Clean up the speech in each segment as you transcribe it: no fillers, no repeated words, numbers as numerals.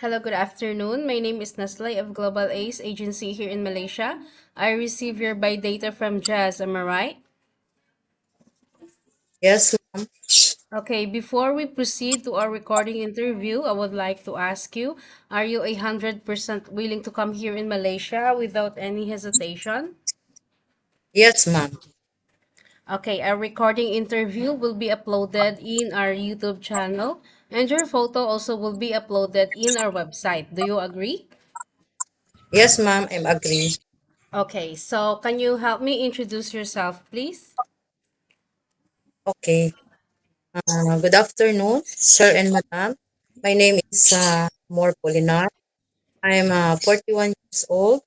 Hello, good afternoon. My name is Naslay of Global Ace Agency here in Malaysia. I receive your buy data from Jazz, am I right? Yes, ma'am. Okay, before we proceed to our recording interview, I would like to ask you, are you 100% willing to come here in Malaysia without any hesitation? Yes, ma'am. Okay, our recording interview will be uploaded in our YouTube channel and your photo also will be uploaded in our website. Do you agree? Yes, ma'am. I'm agree. Okay, so can you help me introduce yourself, please? Okay. Good afternoon, sir and madam. My name is Amor Polinar. I'm 41 years old.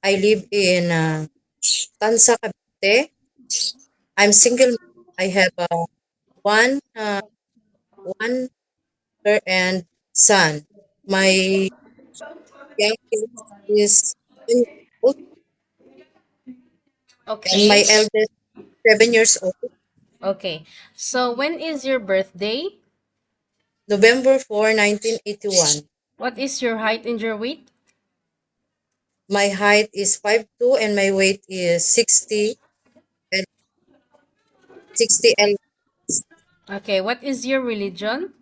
I live in Tansa, Cavite. I'm single. I have one one daughter and son. My youngest is 10 years old, and my Okay. eldest 7 years old. Okay. So when is your birthday? November 4, 1981. What is your height and your weight? My height is 5'2" and my weight is 60 and Okay. What is your religion?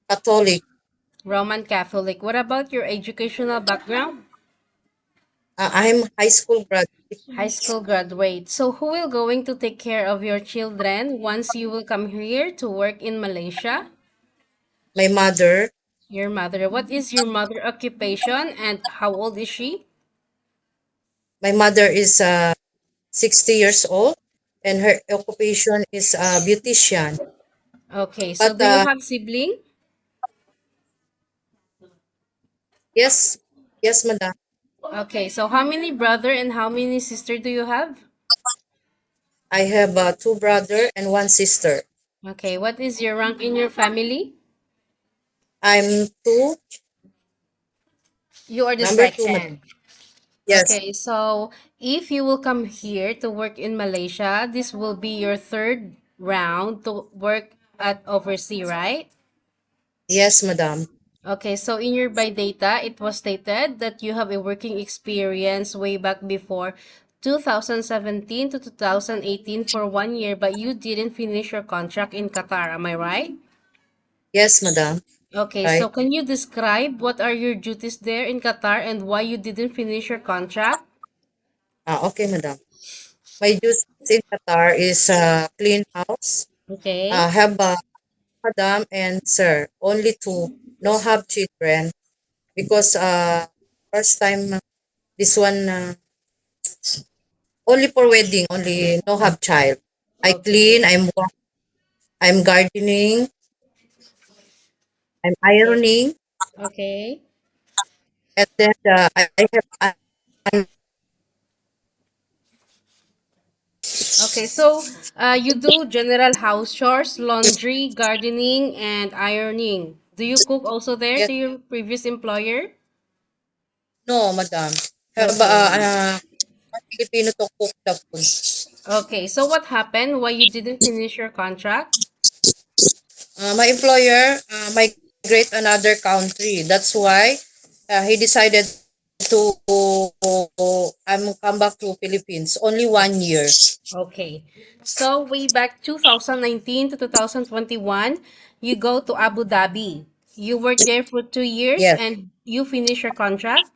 Catholic. Roman Catholic. What about your educational background? I'm high school graduate. High school graduate. So who will going to take care of your children once you will come here to work in Malaysia? My mother, Your mother. What is your mother occupation and how old is she? my mother is 60 years old and her occupation is a beautician. Okay. So But do you have sibling? yes, yes, madam. Okay. So how many brother and how many sister do you have? I have two brother and one sister. Okay. What is your rank in your family? I'm You are the number two, madam. second. Yes, Okay, so if you will come here to work in Malaysia, this will be your third round to work at overseas, right? yes, madam. Okay, so in your by data, it was stated that you have a working experience way back before 2017 to 2018 for 1 year, but you didn't finish your contract in Qatar, am I right? Yes, madam. Okay, Right. so can you describe what are your duties there in Qatar and why you didn't finish your contract? Okay, madam. My duties in Qatar is clean house, Okay. have madam and sir, only to no have children because first time this one only for wedding, only no have child. I clean, Okay. I'm gardening, I'm Okay. ironing, Okay. and then I have Okay. So, you do general house chores, laundry, gardening, and ironing. Do you cook also there yes, to your previous employer? no madam have Okay. Filipino to cook the food. Okay. So, what happened? Why you didn't finish your contract? My employer migrate another country. That's why he decided to come back to Philippines. Only 1 year. Okay. So, way back 2019 to 2021, you go to Abu Dhabi. You work there for 2 years Yes. and you finish your contract?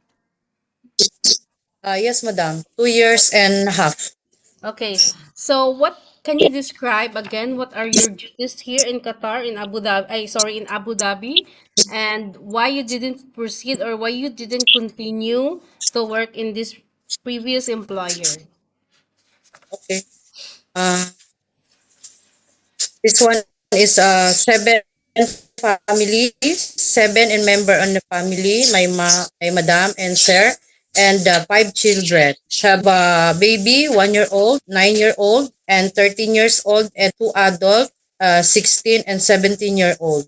Yes, madam. 2 years and a half. Okay. So what can you describe again? What are your duties here in Qatar, in Abu Dhabi? Sorry, in Abu Dhabi, and why you didn't proceed or why you didn't continue to work in this previous employer? Okay. Uh, this one is seven family, seven and member on the family. My madam and sir, and five children. Have a baby, 1 year old, 9 year old, and 13 years old, and two adult, 16 and 17 year old.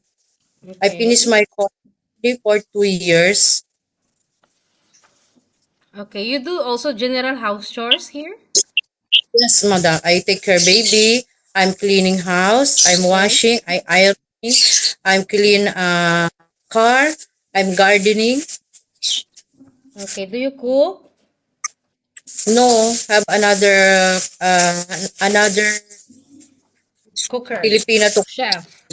I finished Okay. my course for 2 years. Okay. You do also general house chores here? Yes, madam. I take care baby. I'm cleaning house. I'm Okay. washing. I ironing. I'm clean car. I'm gardening. Okay. Do you cook? No, have another Cooker. Filipina to. Chef.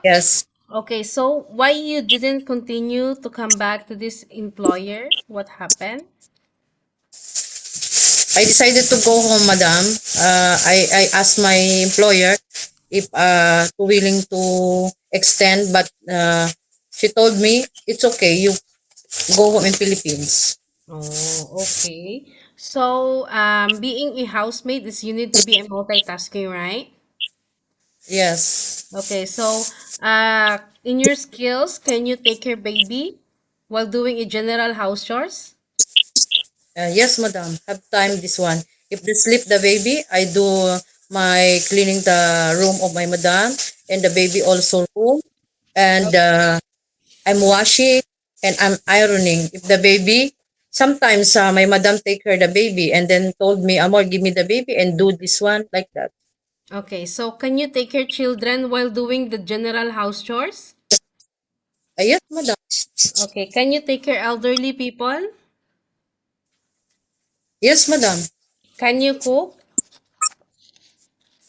Yes. Okay, so why you didn't continue to come back to this employer? What happened? I decided to go home, madam. I asked my employer if willing to extend, but she told me it's okay. You go home in Philippines. Oh, okay. So, being a housemaid is you need to be a multitasking, right? Yes. Okay, so, in your skills, can you take care baby while doing a general house chores? Yes, madam. Have time this one. If they sleep the baby, I do my cleaning the room of my madam and the baby also room. And I'm washing and I'm ironing. If the baby, sometimes my madam take her the baby and then told me, Amor, give me the baby and do this one like that. Okay, so can you take care children while doing the general house chores? Yes, madam. Okay, can you take care elderly people? Yes, madam. Can you cook?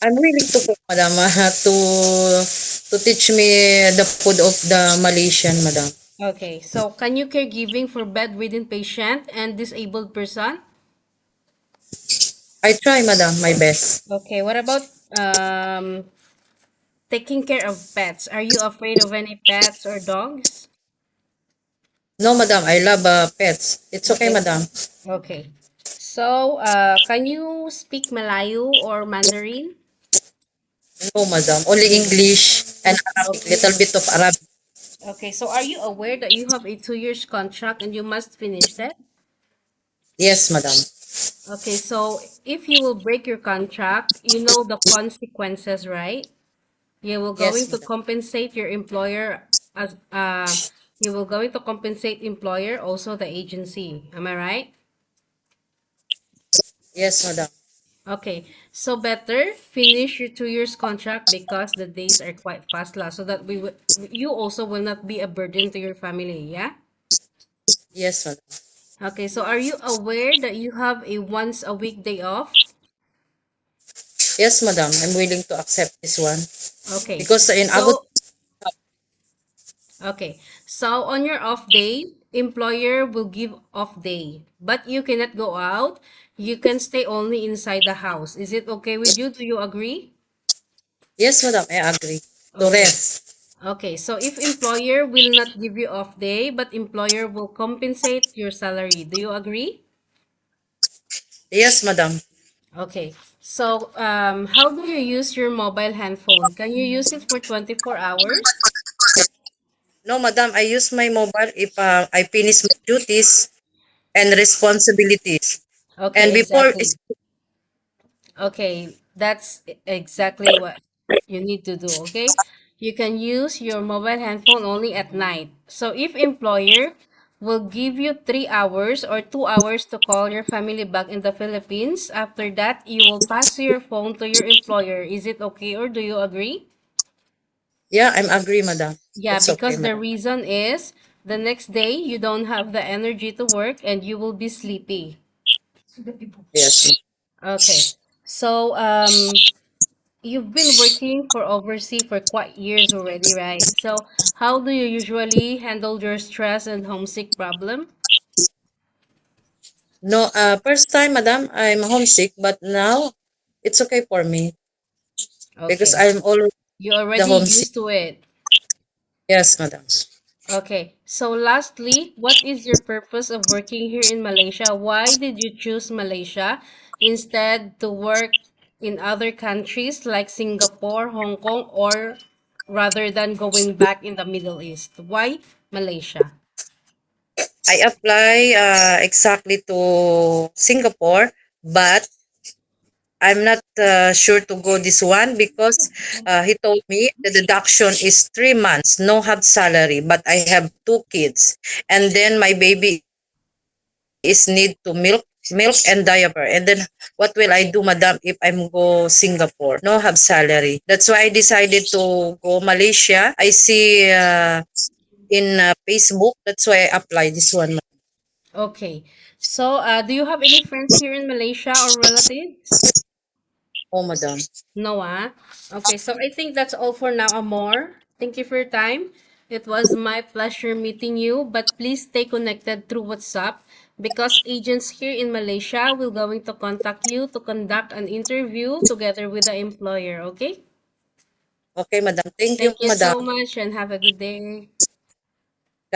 I'm willing to cook, madam, to teach me the food of the Malaysian, madam. Okay, so can you caregiving for bedridden patient and disabled person? I try, madam, my best. Okay, what about taking care of pets? Are you afraid of any pets or dogs? No, madam, I love pets. It's okay, Okay, madam. okay. So, can you speak Malayu or Mandarin? No, madam. Only English and Arabic, Okay. little bit of Arabic. Okay, so are you aware that you have a 2 years contract and you must finish that? Yes, madam. Okay, so if you will break your contract, you know the consequences, right? You will going Yes, to madam. compensate your employer as you will going to compensate employer also the agency. Am I right? Yes, madam. Okay, so better finish your 2 years contract because the days are quite fast lah, so that you also will not be a burden to your family. Yeah. Yes, madam. Okay, so are you aware that you have a once a week day off? Yes, madam. I'm willing to accept this one Okay, because in Abu. so okay, so on your off day, employer will give off day, but you cannot go out. You can stay only inside the house. Is it okay with you? Do you agree? Yes, madam. I agree to Okay. rest. Okay, so if employer will not give you off day, but employer will compensate your salary, do you agree? Yes, madam. Okay, so how do you use your mobile handphone? Can you use it for 24 hours? No, madam. I use my mobile if I finish my duties and responsibilities. And Okay, before, exactly. Okay, that's exactly what you need to do, okay? You can use your mobile handphone only at night. So if employer will give you 3 hours or 2 hours to call your family back in the Philippines, after that you will pass your phone to your employer. Is it okay or do you agree? yeah, I'm agree, madam. Yeah, It's okay, because the madam. reason is the next day you don't have the energy to work and you will be sleepy. Yes. Okay. So you've been working for overseas for quite years already, right? So, how do you usually handle your stress and homesick problem? No, first time, madam, I'm homesick, but now it's okay for me because Okay, I'm already you the already homesick. used to it. Yes, madam. Okay, so lastly, what is your purpose of working here in Malaysia? Why did you choose Malaysia instead to work in other countries like Singapore, Hong Kong, or rather than going back in the Middle East? Why Malaysia? I apply exactly to Singapore, but I'm not sure to go this one because he told me the deduction is 3 months, no have salary, but I have two kids, and then my baby is need to milk and diaper, and then what will I do, madam, if I'm go Singapore? No have salary. That's why I decided to go Malaysia. I see. in Facebook. That's why I apply this one. Okay. So, do you have any friends here in Malaysia or relatives? Oh, madam. No, ah. Okay, so I think that's all for now, Amor. Thank you for your time. It was my pleasure meeting you, but please stay connected through WhatsApp because agents here in Malaysia will going to contact you to conduct an interview together with the employer, okay? Okay, madam. Thank you, Thank you madam. so much and have a good day.